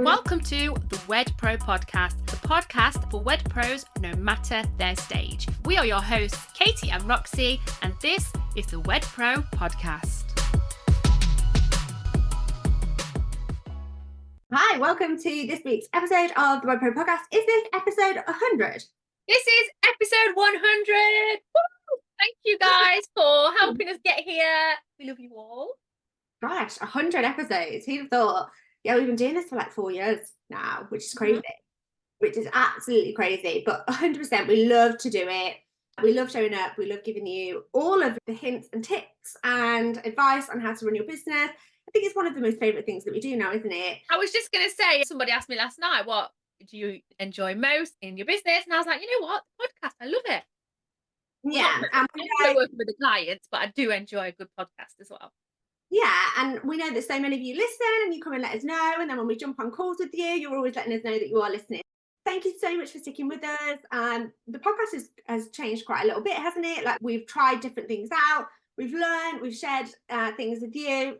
Welcome to the Wed Pro Podcast, the podcast for Wed Pros no matter their stage. We are your hosts, Katie and Roxy, and this is the Wed Pro Podcast. Hi, welcome to this week's episode of the Wed Pro Podcast. Is this episode 100? This is episode 100. Woo! Thank you guys for helping us get here. We love you all. Gosh, 100 episodes. Who'd have thought? Yeah, we've been doing this for like 4 years now, which is crazy. Which is absolutely crazy. But 100%, we love to do it. We love showing up. We love giving you all of the hints and tips and advice on how to run your business. I think it's one of the most favourite things that we do now, isn't it? I was just going to say, somebody asked me last night, what do you enjoy most in your business? And I was like, you know what? The podcast, I love it. Yeah. I enjoy working with the clients, but I do enjoy a good podcast as well. Yeah, and we know that so many of you listen and you come and let us know, and then when we jump on calls with you, you're always letting us know that you are listening. Thank you so much for sticking with us. The podcast has changed quite a little bit, hasn't it? Like, we've tried different things out, we've learned, we've shared things with you.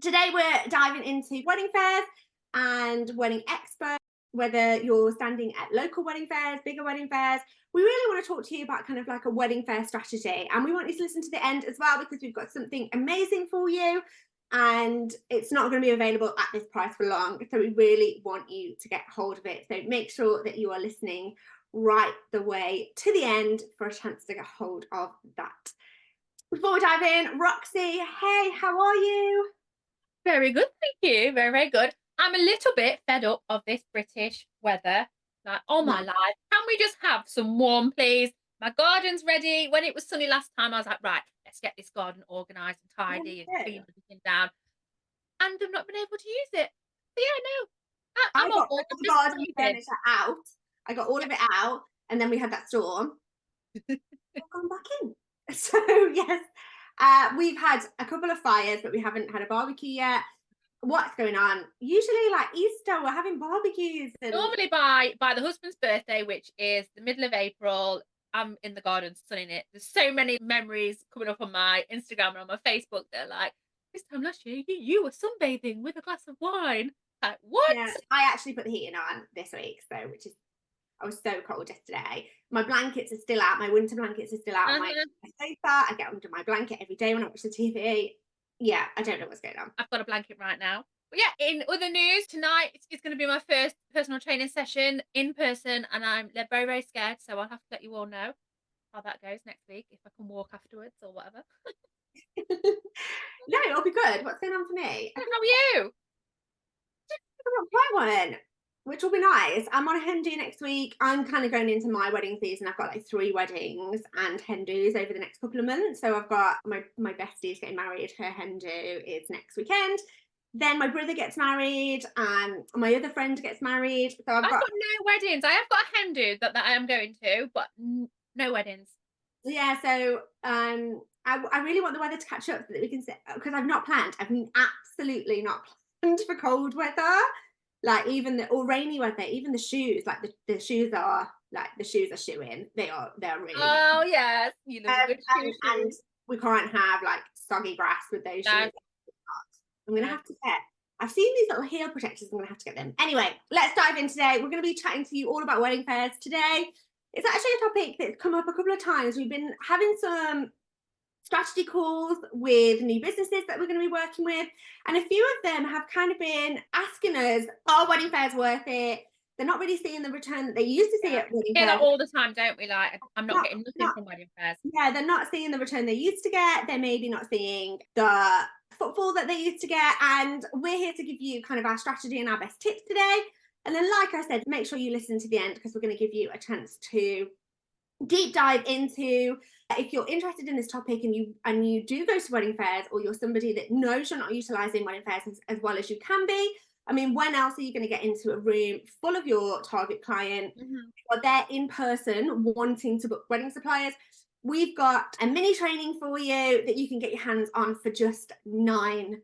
Today we're diving into wedding fairs and wedding experts, whether you're standing at local wedding fairs, bigger wedding fairs. We really want to talk to you about kind of like a wedding fair strategy, and we want you to listen to the end as well, because we've got something amazing for you and it's not going to be available at this price for long, so we really want you to get hold of it. So make sure that you are listening right the way to the end for a chance to get hold of that. Before we dive in, Roxy, hey, how are you? Very good, thank you. Very, very good. I'm a little bit fed up of this British weather. Like, oh my life, can we just have some warm, please? My garden's ready. When it was sunny last time, I was like, right, let's get this garden organised and tidy and clean everything down. And I've not been able to use it. But yeah, no. I got all the garden furniture out. I got all of it out, and then we had that storm. I've gone back in. So yes, we've had a couple of fires, but we haven't had a barbecue yet. What's going on? Usually, like Easter, we're having barbecues. Normally by the husband's birthday, which is the middle of April, I'm in the garden sunning it. There's so many memories coming up on my Instagram and on my Facebook. They're like, this time last year, you were sunbathing with a glass of wine. Like, what? Yeah, I actually put the heating on this week, so I was so cold yesterday. My blankets are still out. My winter blankets are still out on my sofa. I get under my blanket every day when I watch the TV. Yeah, I don't know what's going on. I've got a blanket right now. But yeah, in other news, tonight it's going to be my first personal training session in person, and I'm very, very scared. So I'll have to let you all know how that goes next week, if I can walk afterwards or whatever. No, it'll be good. What's going on for me? How are you? I've got one, which will be nice. I'm on a hen do next week. I'm kind of going into my wedding season. I've got like 3 weddings and hen do's over the next couple of months. So I've got my bestie's getting married. Her hen do is next weekend. Then my brother gets married, and my other friend gets married. So I've got no weddings. I have got a hen do that I am going to, but no weddings. Yeah, so I really want the weather to catch up so that we can sit, because I've not planned. I've absolutely not planned for cold weather, like or rainy weather. Even the shoes, like the shoes are shoeing. They're really. Oh yes, you know, good shoes. And we can't have like soggy grass with those shoes. I'm gonna have to get. I've seen these little heel protectors. I'm gonna have to get them. Anyway, let's dive in today. We're gonna be chatting to you all about wedding fairs today. It's actually a topic that's come up a couple of times. We've been having some strategy calls with new businesses that we're going to be working with, and a few of them have kind of been asking us, are wedding fairs worth it? They're not really seeing the return that they used to see at wedding fairs. Yeah, all the time, don't we? Like, I'm not getting nothing from wedding fairs. Yeah, they're not seeing the return they used to get. They're maybe not seeing the footfall that they used to get, and we're here to give you kind of our strategy and our best tips today. And then, like I said, make sure you listen to the end, because we're going to give you a chance to deep dive into, if you're interested in this topic and you do go to wedding fairs, or you're somebody that knows you're not utilising wedding fairs as well as you can be. I mean, when else are you going to get into a room full of your target client, or they're in person wanting to book wedding suppliers? We've got a mini training for you that you can get your hands on for just £9.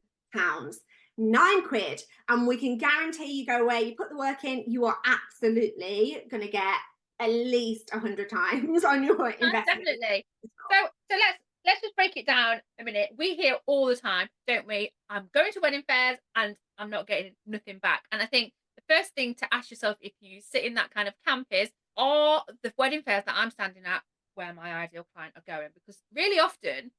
£9, and we can guarantee you go away, you put the work in, you are absolutely going to get at least 100 times on your investment. Definitely. So let's just break it down a minute. We hear all the time, don't we? I'm going to wedding fairs and I'm not getting nothing back. And I think the first thing to ask yourself if you sit in that kind of camp is, are the wedding fairs that I'm standing at where my ideal client are going? Because really often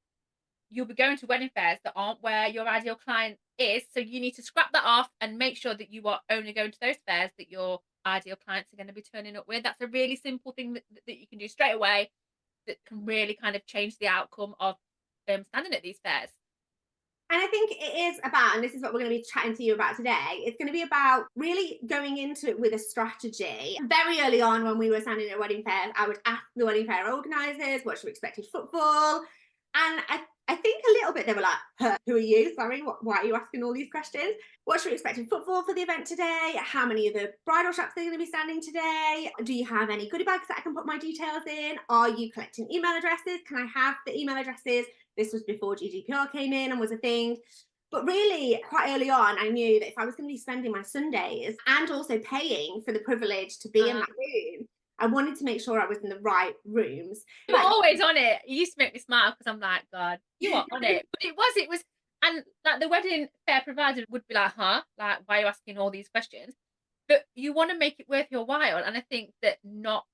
you'll be going to wedding fairs that aren't where your ideal client is. So you need to scrap that off and make sure that you are only going to those fairs that your ideal clients are going to be turning up with. That's a really simple thing that you can do straight away that can really kind of change the outcome of standing at these fairs. And I think it is about, and this is what we're going to be chatting to you about today, it's going to be about really going into it with a strategy. Very early on, when we were standing at wedding fairs, I would ask the wedding fair organisers what she expected footfall. And I think a little bit they were like, huh, who are you? Sorry, why are you asking all these questions? What should we expect in footfall for the event today? How many of the bridal shops are going to be standing today? Do you have any goodie bags that I can put my details in? Are you collecting email addresses? Can I have the email addresses? This was before GDPR came in and was a thing. But really, quite early on, I knew that if I was going to be spending my Sundays and also paying for the privilege to be in that room, I wanted to make sure I was in the right rooms. You're always on it. You used to make me smile because I'm like, God, you are on it. But it was, and like the wedding fair provider would be like, huh? Like, why are you asking all these questions? But you want to make it worth your while. And I think that not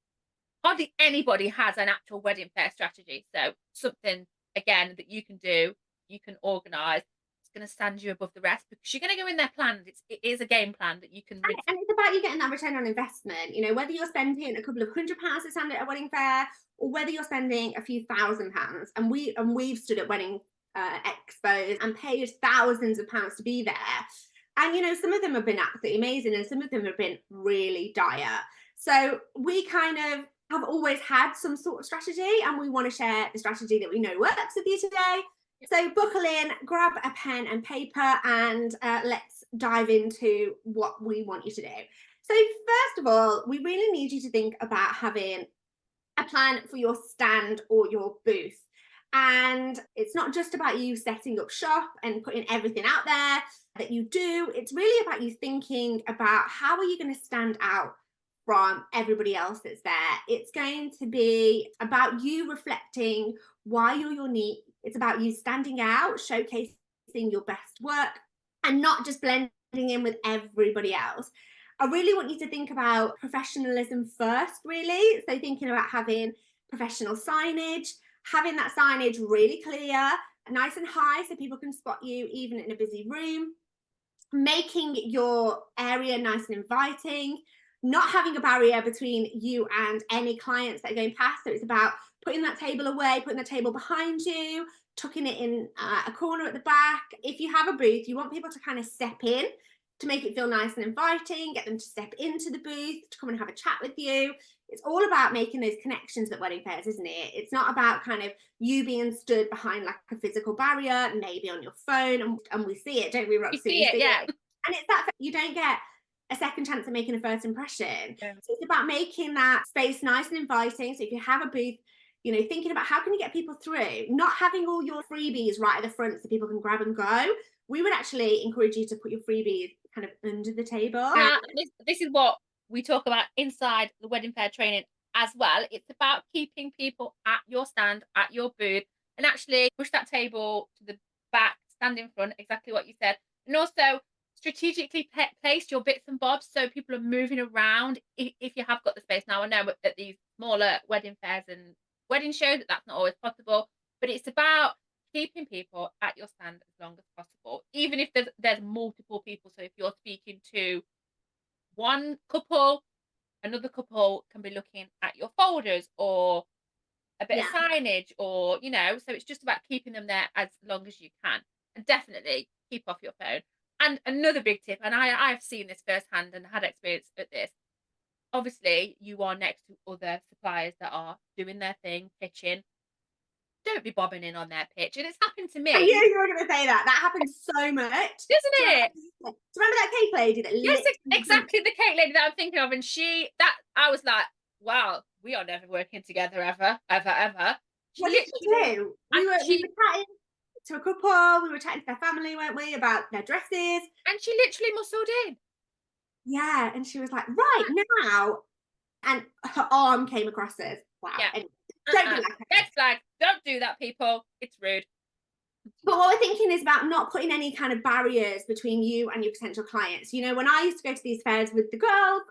hardly anybody has an actual wedding fair strategy. So something again that you can do, you can organise. It's going to stand you above the rest because you're going to go in there planned. It is a game plan that you can. And it's about you getting that return on investment. You know, whether you're spending a couple of £100 to stand at a wedding fair, or whether you're spending a few £1,000s. And we've stood at wedding expos and paid thousands of pounds to be there. And you know, some of them have been absolutely amazing, and some of them have been really dire. So we kind of have always had some sort of strategy, and we want to share the strategy that we know works with you today. So buckle in, grab a pen and paper, and let's dive into what we want you to do. So first of all, we really need you to think about having a plan for your stand or your booth. And it's not just about you setting up shop and putting everything out there that you do. It's really about you thinking about how are you going to stand out from everybody else that's there. It's going to be about you reflecting why you're unique. It's about you standing out, showcasing your best work, and not just blending in with everybody else. I really want you to think about professionalism first, really. So thinking about having professional signage, having that signage really clear, nice and high so people can spot you even in a busy room, making your area nice and inviting, not having a barrier between you and any clients that are going past. So it's about putting that table away, putting the table behind you, tucking it in a corner at the back. If you have a booth, you want people to kind of step in to make it feel nice and inviting, get them to step into the booth, to come and have a chat with you. It's all about making those connections at wedding fairs, isn't it? It's not about kind of you being stood behind like a physical barrier, maybe on your phone, and we see it, don't we, Roxy? You see it, yeah. And it's that you don't get a second chance at making a first impression. Yeah. So it's about making that space nice and inviting. So if you have a booth, you know, thinking about how can you get people through, not having all your freebies right at the front so people can grab and go. We would actually encourage you to put your freebies kind of under the table. This is what we talk about inside the wedding fair training as well. It's about keeping people at your stand, at your booth, and actually push that table to the back, stand in front, exactly what you said. And also strategically place your bits and bobs so people are moving around if you have got the space. Now, I know at these smaller wedding fairs and wedding shows that's not always possible, but it's about keeping people at your stand as long as possible, even if there's multiple people. So if you're speaking to one couple, another couple can be looking at your folders or a bit of signage, or you know, so it's just about keeping them there as long as you can. And definitely keep off your phone. And another big tip, and I've seen this firsthand and had experience at this, obviously you are next to other suppliers that are doing their thing, pitching. Don't be bobbing in on their pitch. And it's happened to me. I knew you were going to say that. That happens so much. Doesn't it? Do you remember that cake lady that Yes, exactly, the cake lady that I'm thinking of. And I was like, wow, we are never working together ever, ever, ever. What did you do? We were chatting to a couple, we were chatting to their family, weren't we, about their dresses. And she literally muscled in. Yeah, and she was like, right now, and her arm came across us. Wow. Yeah. And don't be like Red flag. Don't do that, people. It's rude. But what we're thinking is about not putting any kind of barriers between you and your potential clients. You know, when I used to go to these fairs with the girls,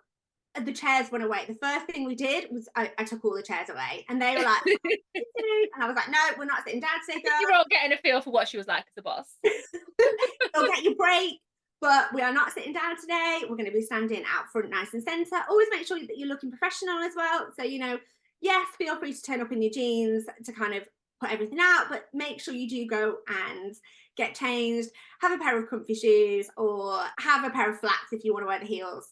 the chairs went away. The first thing we did was I took all the chairs away, and they were like, and I was like, no, we're not sitting down today, girls. You're all getting a feel for what she was like as a boss. You'll get your break, but we are not sitting down today. We're going to be standing out front, nice and centre. Always make sure that you're looking professional as well. So, you know, yes, feel free to turn up in your jeans to kind of put everything out, but make sure you do go and get changed, have a pair of comfy shoes, or have a pair of flats if you want to wear the heels.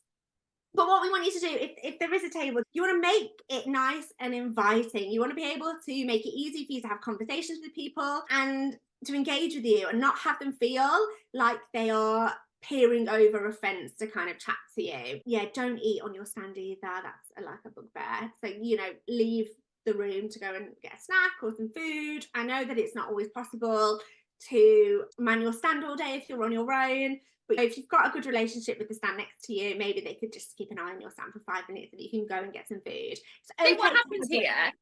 But what we want you to do, if there is a table, you want to make it nice and inviting. You want to be able to make it easy for you to have conversations with people and to engage with you and not have them feel like they are peering over a fence to kind of chat to you. Yeah, don't eat on your stand either. That's like a bugbear. So, you know, leave the room to go and get a snack or some food. I know that it's not always possible to man your stand all day if you're on your own. But if you've got a good relationship with the stand next to you, maybe they could just keep an eye on your stand for 5 minutes and you can go and get some food. It's I okay think what to happens have a break. here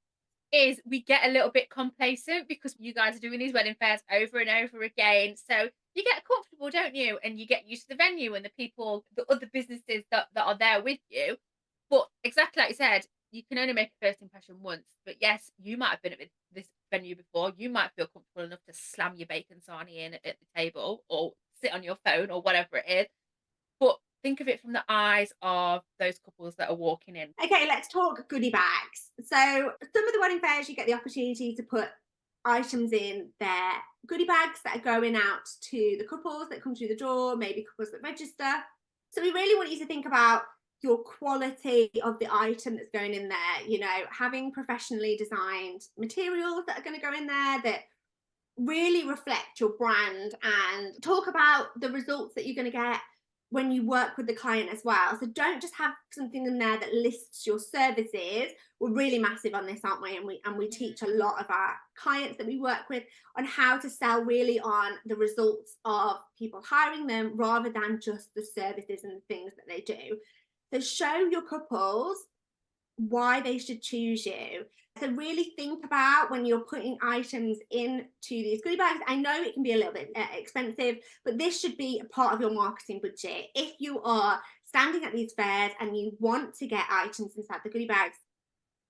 is we get a little bit complacent because you guys are doing these wedding fairs over and over again. So you get comfortable, don't you? And you get used to the venue and the people, the other businesses that are there with you. But exactly like you said, you can only make a first impression once. But yes, you might have been at this venue before. You might feel comfortable enough to slam your bacon sarnie in at the table or sit on your phone or whatever it is. But think of it from the eyes of those couples that are walking in. Okay, let's talk goodie bags. So some of the wedding fairs, you get the opportunity to put items in their goodie bags that are going out to the couples that come through the door, maybe couples that register. So we really want you to think about your quality of the item that's going in there, you know, having professionally designed materials that are going to go in there that really reflect your brand and talk about the results that you're going to get when you work with the client as well. So don't just have something in there that lists your services. We're really massive on this, aren't we? And we teach a lot of our clients that we work with on how to sell really on the results of people hiring them rather than just the services and the things that they do. So show your couples why they should choose you. So really think about when you're putting items into these goodie bags. I know it can be a little bit expensive, but this should be a part of your marketing budget. If you are standing at these fairs and you want to get items inside the goodie bags,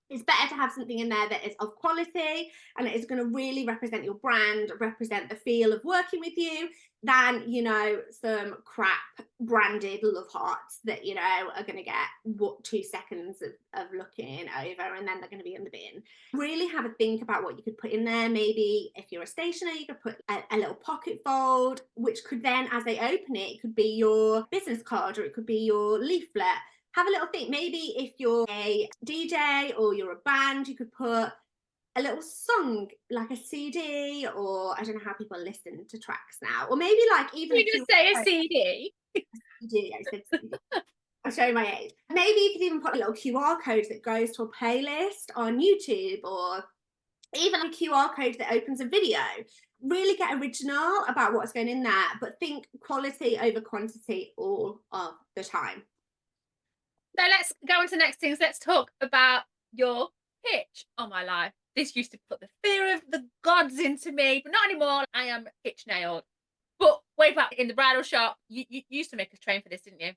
it's better to have something in there that is of quality and it is going to really represent your brand, represent the feel of working with you, than, you know, some crap branded love hearts that, you know, are going to get 2 seconds of looking over and then they're going to be in the bin. Really have a think about what you could put in there. Maybe if you're a stationer, you could put a little pocket fold, which could then, as they open it, it could be your business card or it could be your leaflet. Have a little think. Maybe if you're a DJ or you're a band, you could put a little song, like a CD, or I don't know how people listen to tracks now, or maybe like even You're a going to say a CD. CD. I said CD. I'm showing my age. Maybe you could even put a little QR code that goes to a playlist on YouTube, or even a QR code that opens a video. Really get original about what's going in there, but think quality over quantity all of the time. So let's go on to next things. Let's talk about your pitch. Oh my life. This used to put the fear of the gods into me, but not anymore. I am pitch nailed. But way back in the bridal shop, you used to make us train for this, didn't you?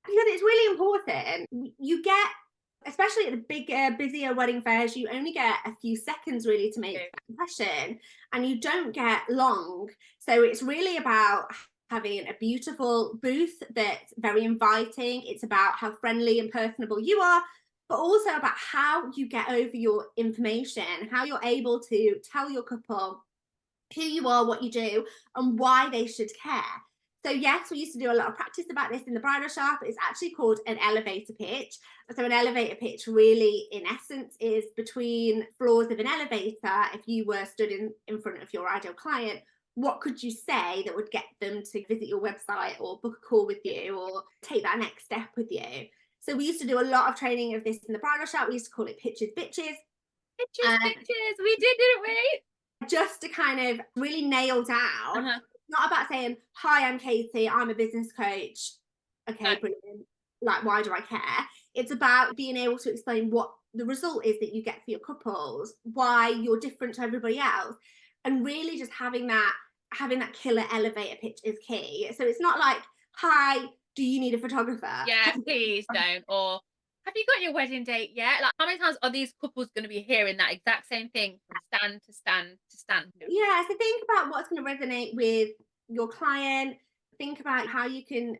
Because it's really important. You get, especially at the bigger, busier wedding fairs, you only get a few seconds really to make that impression, and you don't get long. So it's really about having a beautiful booth that's very inviting. It's about how friendly and personable you are, but also about how you get over your information, how you're able to tell your couple who you are, what you do, and why they should care. So yes, we used to do a lot of practice about this in the bridal shop. It's actually called an elevator pitch. So an elevator pitch really, in essence, is between floors of an elevator. If you were stood in front of your ideal client, what could you say that would get them to visit your website or book a call with you or take that next step with you? So we used to do a lot of training of this in the bridal shop. We used to call it pitches bitches. Bitches. We did, didn't we? Just to kind of really nail down, not about saying, hi, I'm Katie, I'm a business coach. Okay, brilliant. Like, why do I care? It's about being able to explain what the result is that you get for your couples, why you're different to everybody else. And really just having that killer elevator pitch is key. So it's not like, hi, do you need a photographer? Yeah, please don't. Or have you got your wedding date yet? Like, how many times are these couples going to be hearing that exact same thing from stand to stand to stand? Yeah, so think about what's going to resonate with your client. Think about how you can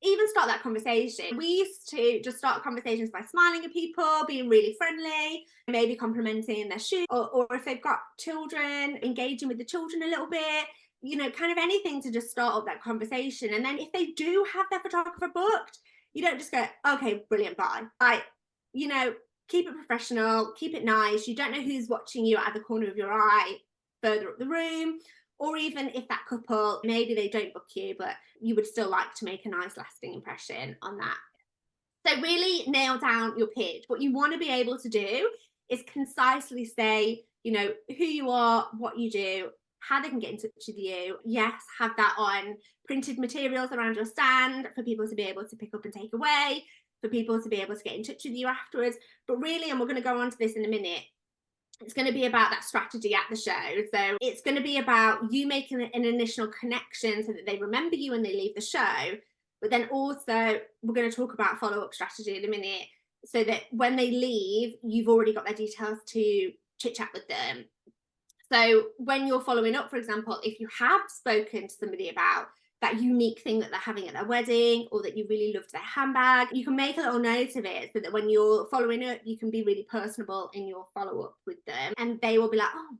even start that conversation. We used to just start conversations by smiling at people, being really friendly, maybe complimenting their shoes, or if they've got children, engaging with the children a little bit, kind of anything to just start up that conversation. And then if they do have their photographer booked, you don't just go, okay, brilliant, bye. You know, keep it professional, keep it nice. You don't know who's watching you out of the corner of your eye further up the room. Or even if that couple, maybe they don't book you, but you would still like to make a nice lasting impression on that. So really nail down your pitch. What you want to be able to do is concisely say, who you are, what you do, how they can get in touch with you. Yes, have that on printed materials around your stand for people to be able to pick up and take away, for people to be able to get in touch with you afterwards. But really, and we're going to go on to this in a minute, it's going to be about that strategy at the show. So it's going to be about you making an initial connection so that they remember you when they leave the show. But then also, we're going to talk about follow-up strategy in a minute so that when they leave, you've already got their details to chit chat with them. So when you're following up, for example, if you have spoken to somebody about that unique thing that they're having at their wedding, or that you really loved their handbag, you can make a little note of it so that when you're following up, you can be really personable in your follow-up with them, and they will be like, oh,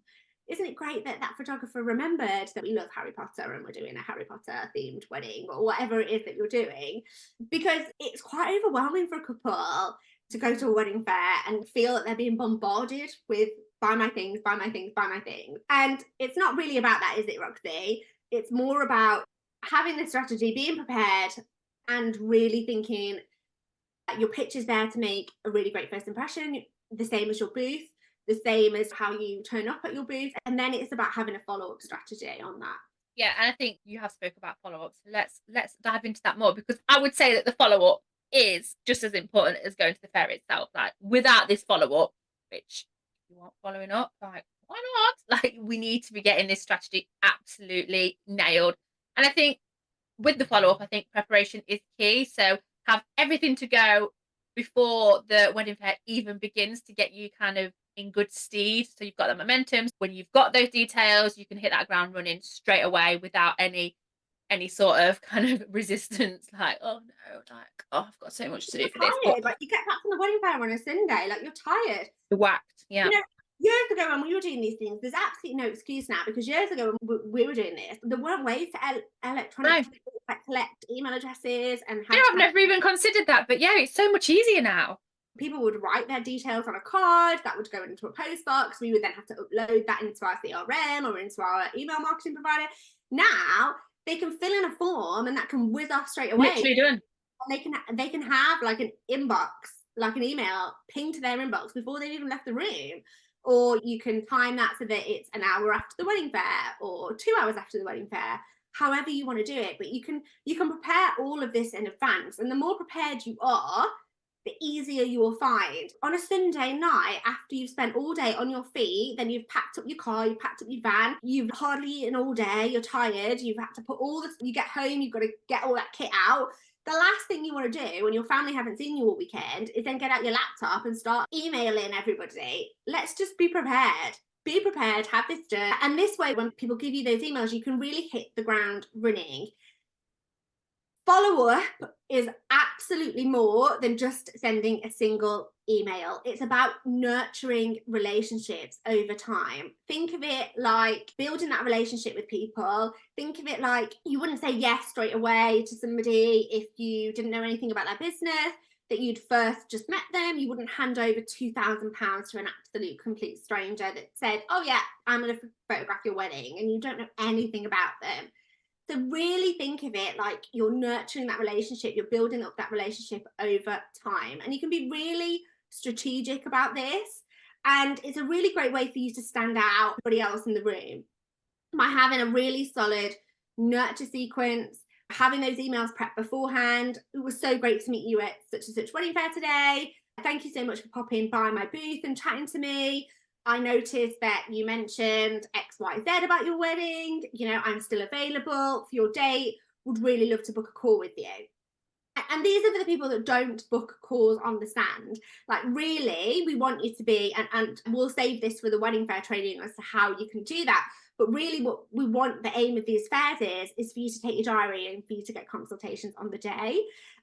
isn't it great that that photographer remembered that we love Harry Potter and we're doing a Harry Potter themed wedding, or whatever it is that you're doing. Because it's quite overwhelming for a couple to go to a wedding fair and feel that they're being bombarded with buy my things, buy my things, buy my things. And it's not really about that, is it, Roxy? It's more about having the strategy, being prepared, and really thinking that your pitch is there to make a really great first impression, the same as your booth, the same as how you turn up at your booth. And then it's about having a follow-up strategy on that. Yeah, and I think you have spoke about follow-ups. Let's dive into that more, because I would say that the follow-up is just as important as going to the fair itself. Like, without this follow-up, which you aren't following up, like, why not? Like, we need to be getting this strategy absolutely nailed. And I think with the follow-up, I think preparation is key. So have everything to go before the wedding fair even begins to get you kind of in good stead. So you've got that momentum. When you've got those details, you can hit that ground running straight away without any sort of kind of resistance, like, oh no, like, oh, I've got so much to do for You're this. But tired, like you get back from the wedding fair on a Sunday, like you're tired. whacked. Yeah. You know, years ago when we were doing these things, there's absolutely no excuse now, because years ago when we were doing this, there weren't ways to No. electronic like collect email addresses and You have know, I've never even considered that. But yeah, it's so much easier now. people would write their details on a card that would go into a post box. We would then have to upload that into our CRM or into our email marketing provider. Now they can fill in a form and that can whiz off straight away. Literally done. They can have like an inbox, like an email ping to their inbox before they've even left the room. Or you can time that so that it's an hour after the wedding fair or 2 hours after the wedding fair, however you want to do it. But you can prepare all of this in advance, and the more prepared you are, the easier you will find. On a Sunday night, after you've spent all day on your feet, then you've packed up your car, you've packed up your van, you've hardly eaten all day, you're tired, you've had to put all this, you get home, you've got to get all that kit out. The last thing you want to do when your family haven't seen you all weekend is then get out your laptop and start emailing everybody. Let's just be prepared. Be prepared, have this done. And this way, when people give you those emails, you can really hit the ground running. Follow up is absolutely more than just sending a single email. It's about nurturing relationships over time. Think of it like building that relationship with people. Think of it like you wouldn't say yes straight away to somebody if you didn't know anything about their business, that you'd first just met them. You wouldn't hand over £2,000 to an absolute complete stranger that said, oh yeah, I'm going to photograph your wedding, and you don't know anything about them. So really think of it like you're nurturing that relationship, you're building up that relationship over time. And you can be really strategic about this. And it's a really great way for you to stand out everybody else in the room by having a really solid nurture sequence, having those emails prepped beforehand. It was so great to meet you at such and such wedding fair today. Thank you so much for popping by my booth and chatting to me. I noticed that you mentioned XYZ about your wedding. I'm still available for your date. Would really love to book a call with you. And these are for the people that don't book calls on the stand. Like, really, we want you to be, and we'll save this for the wedding fair training as to how you can do that. But really, what we want, the aim of these fairs is for you to take your diary and for you to get consultations on the day.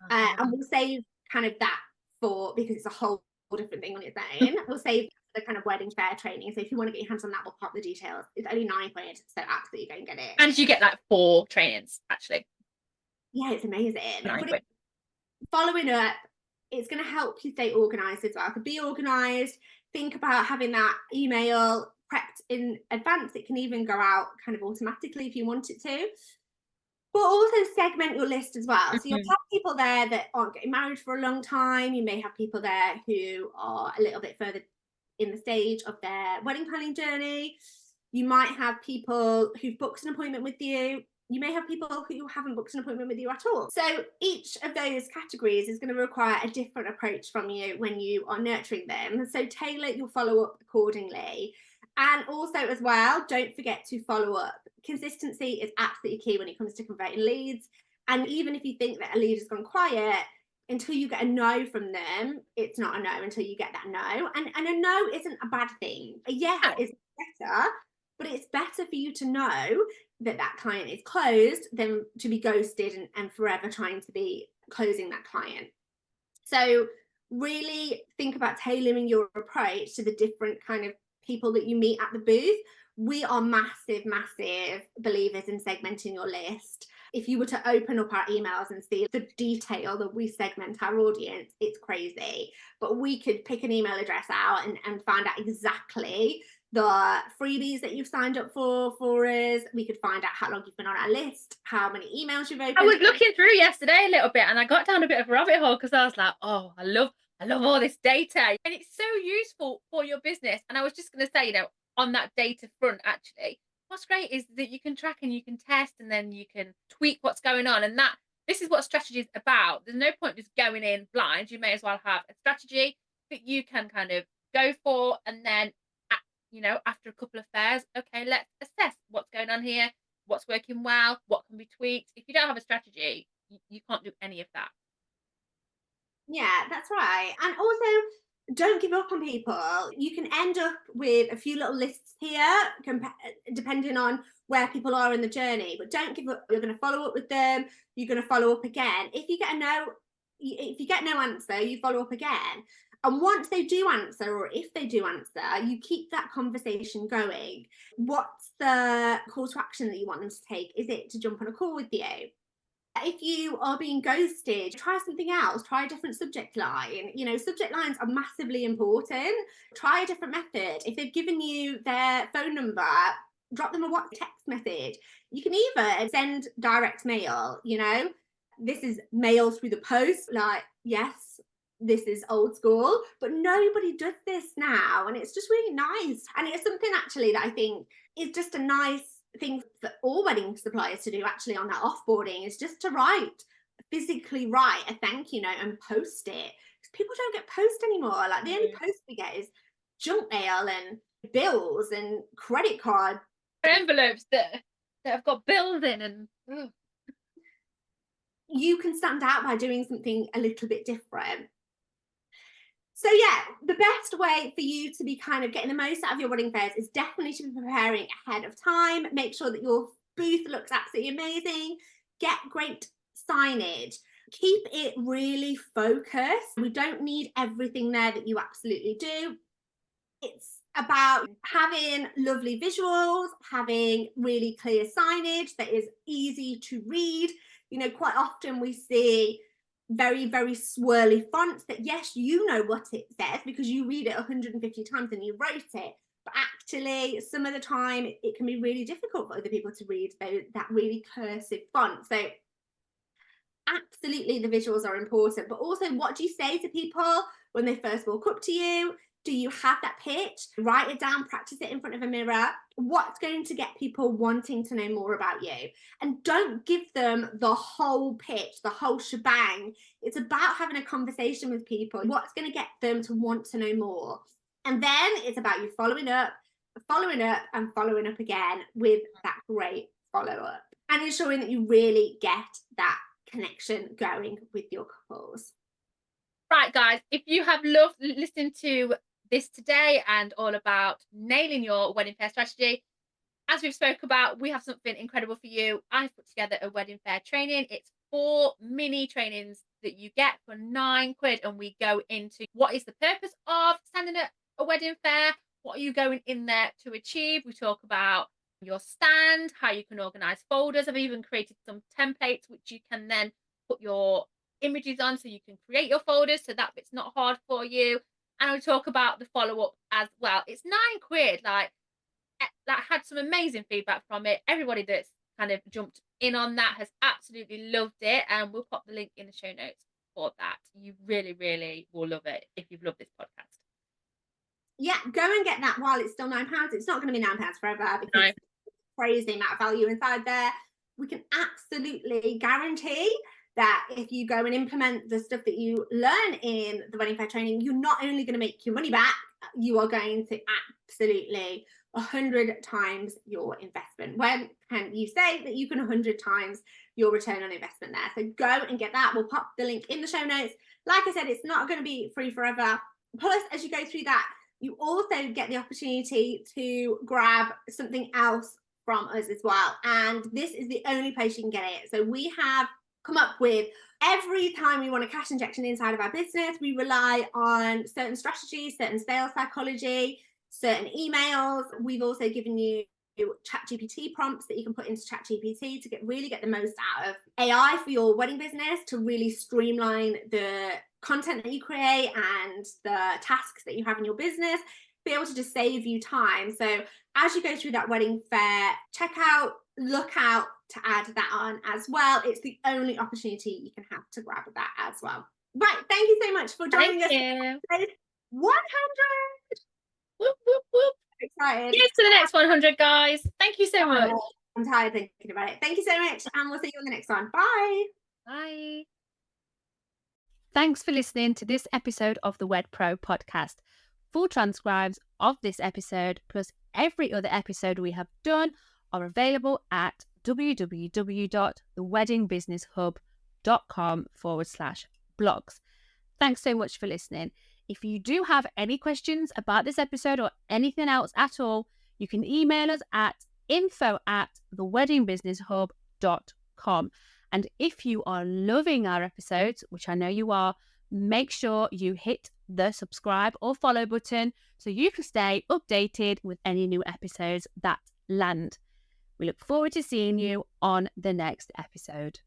And we'll save kind of that because it's a whole different thing on its own. We'll save the kind of wedding fair training. So if you want to get your hands on that, we'll pop the details. It's only £9, so absolutely go and get it. And you get like 4 trainings, actually. Yeah, it's amazing. £9. Following up, it's going to help you stay organized as well. To be organized, think about having that email prepped in advance. It can even go out kind of automatically if you want it to. But also segment your list as well. So you'll have people there that aren't getting married for a long time. You may have people there who are a little bit further in the stage of their wedding planning journey. You might have people who've booked an appointment with you. You may have people who haven't booked an appointment with you at all. So each of those categories is going to require a different approach from you when you are nurturing them. So tailor your follow-up accordingly. And also as well, don't forget to follow up. Consistency is absolutely key when it comes to converting leads. And even if you think that a lead has gone quiet, until you get a no from them, it's not a no until you get that no. And a no isn't a bad thing. A yes is better, but it's better for you to know that that client is closed than to be ghosted and forever trying to be closing that client. So really think about tailoring your approach to the different kind of people that you meet at the booth. We are massive believers in segmenting your list. If you were to open up our emails and see the detail that we segment our audience, it's crazy. But we could pick an email address out and find out exactly the freebies that you've signed up for us. We could find out how long you've been on our list, how many emails you've opened. I was looking through yesterday a little bit, and I got down a bit of a rabbit hole because I was like, oh, I love all this data, and it's so useful for your business. And I was just going to say, on that data front, actually, what's great is that you can track and you can test, and then you can tweak what's going on. And this is what strategy is about. There's no point just going in blind. You may as well have a strategy that you can kind of go for, and then after a couple of fairs, okay, let's assess what's going on here, what's working well, what can be tweaked. If you don't have a strategy, you can't do any of that. Yeah, that's right. And also, don't give up on people. You can end up with a few little lists here, depending on where people are in the journey, but don't give up. You're going to follow up with them. You're going to follow up again. If you get no answer, you follow up again. And once they do answer, or if they do answer, you keep that conversation going. What's the call to action that you want them to take? Is it to jump on a call with you? If you are being ghosted, try something else. Try a different subject line. Subject lines are massively important. Try a different method. If they've given you their phone number, drop them a WhatsApp text message. You can even send direct mail. This is mail through the post. Like, yes, this is old school, but nobody does this now, and it's just really nice. And it's something actually that I think is just a nice thing for all wedding suppliers to do actually on that offboarding, is just to physically write a thank you note and post it, because people don't get post anymore. Like, the only post we get is junk mail and bills and credit card envelopes that have got bills in, and you can stand out by doing something a little bit different. So yeah, the best way for you to be kind of getting the most out of your wedding fairs is definitely to be preparing ahead of time. Make sure that your booth looks absolutely amazing. Get great signage. Keep it really focused. We don't need everything there that you absolutely do. It's about having lovely visuals, having really clear signage that is easy to read. Quite often we see very, very swirly fonts that, yes, what it says because you read it 150 times and you wrote it, but actually some of the time it can be really difficult for other people to read that really cursive font. So absolutely the visuals are important, but also, what do you say to people when they first walk up to you? Do you have that pitch? Write it down, practice it in front of a mirror. What's going to get people wanting to know more about you? And don't give them the whole pitch, the whole shebang. It's about having a conversation with people. What's going to get them to want to know more? And then it's about you following up, and following up again with that great follow up, and ensuring that you really get that connection going with your couples. Right, guys, if you have loved listening to this today and all about nailing your wedding fair strategy, as we've spoke about, we have something incredible for you. I've put together a wedding fair training. It's 4 mini trainings that you get for £9, and we go into what is the purpose of standing at a wedding fair, what are you going in there to achieve. We talk about your stand, how you can organize folders. I've even created some templates which you can then put your images on, so you can create your folders, so that bit's not hard for you. And we talk about the follow-up as well. It's £9. Like, that had some amazing feedback from it. Everybody that's kind of jumped in on that has absolutely loved it, and we'll pop the link in the show notes for that. You really, really will love it if you've loved this podcast. Yeah, go and get that while it's still £9. It's not going to be £9 forever, because No. it's crazy amount of value inside there. We can absolutely guarantee that if you go and implement the stuff that you learn in the wedding fair training, you're not only going to make your money back, you are going to absolutely 100 times your investment. When can you say that you can 100 times your return on investment there? So go and get that. We'll pop the link in the show notes. Like I said, it's not going to be free forever. Plus, as you go through that, you also get the opportunity to grab something else from us as well. And this is the only place you can get it. So we have come up with, every time we want a cash injection inside of our business, we rely on certain strategies, certain sales psychology, certain emails. We've also given you ChatGPT prompts that you can put into ChatGPT to really get the most out of AI for your wedding business, to really streamline the content that you create and the tasks that you have in your business, be able to just save you time. So as you go through that wedding fair, look out to add that on as well. It's the only opportunity you can have to grab that as well. Right, thank you so much for joining us. Thank you. 100. Whoop, whoop, whoop. Excited. Here's to the next 100, guys. Thank you so much. I'm tired thinking about it. Thank you so much, and we'll see you on the next one. Bye. Bye. Thanks for listening to this episode of the Wed Pro podcast. Full transcripts of this episode, plus every other episode we have done, are available at www.theweddingbusinesshub.com/blogs. Thanks so much for listening. If you do have any questions about this episode or anything else at all, you can email us at info@theweddingbusinesshub.com. And if you are loving our episodes, which I know you are, make sure you hit the subscribe or follow button so you can stay updated with any new episodes that land. We look forward to seeing you on the next episode.